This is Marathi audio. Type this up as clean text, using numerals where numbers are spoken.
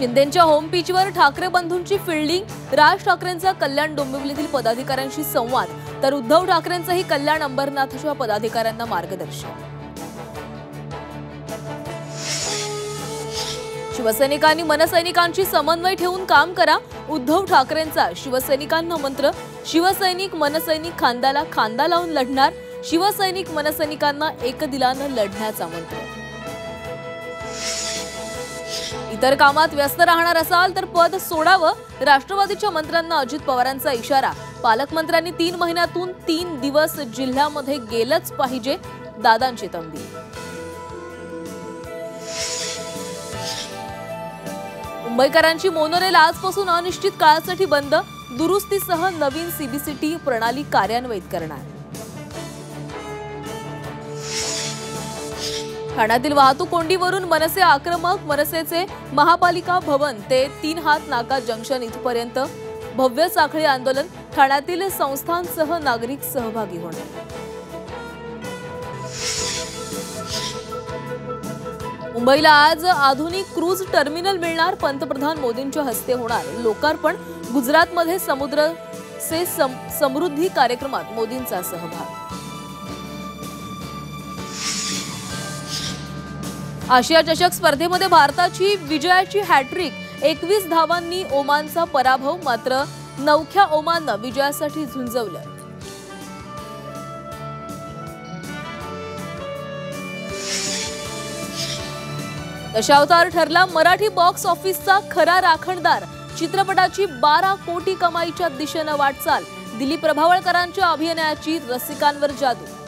शिंदेंच्या होम पिचवर ठाकरे बंधूंची फिल्डिंग, राज ठाकरेंचा कल्याण डोंबिवलीतील पदाधिकाऱ्यांशी संवाद, तर उद्धव ठाकरेंचंही कल्याण अंबरनाथच्या पदाधिकाऱ्यांना मार्गदर्शन। शिवसैनिकांनी मनसैनिकांची समन्वय ठेवून काम करा, उद्धव ठाकरेंचा शिवसैनिकांना मंत्र। शिवसैनिक मनसैनिक खांद्याला खांदा लावून लढणार, शिवसैनिक मनसैनिकांना एकदिलानं लढण्याचा मंत्र। इतर कामात व्यस्त राहणार असाल तर पद सोडावं, राष्ट्रवादीच्या मंत्र्यांना अजित पवारांचा इशारा। पालकमंत्र्यांनी 3 महिन्यातून 3 दिवस जिल्ह्यामध्ये गेलंच पाहिजे, दादांची तंबी। मुंबईकरांची मोनोरेल आजपासून अनिश्चित काळासाठी बंद, दुरुस्तीसह नवीन सीबीसीटी प्रणाली कार्यान्वित करणार। ठाण्यातील वाहतूक कोंडीवरून मनसे आक्रमक, मनसेचे महापालिका भवन ते 3 हात नाका जंक्शन इथपर्यंत भव्य साखळी आंदोलन, ठाण्यातील संस्थांसह नागरिक सहभागी होणार। मुंबईला आज आधुनिक क्रूज टर्मिनल मिळणार, पंतप्रधान मोदींच्या हस्ते होणार लोकार्पण। गुजरातमध्ये समुद्र से समृद्धी कार्यक्रमात मोदींचा सहभाग। आशिया चषक स्पर्धेमध्ये भारताची विजयाची हॅट्रिक, 21 धावांनी ओमानचा पराभव, मात्र नवख्या ओमाननं विजयासाठी झुंजवलं। दशावतार ठरला मराठी बॉक्स ऑफिसचा खरा राखणदार, चित्रपटाची 12 कोटी कमाईच्या दिशेनं वाटचाल, दिलीप प्रभावळकरांच्या अभिनयाची रसिकांवर जादू।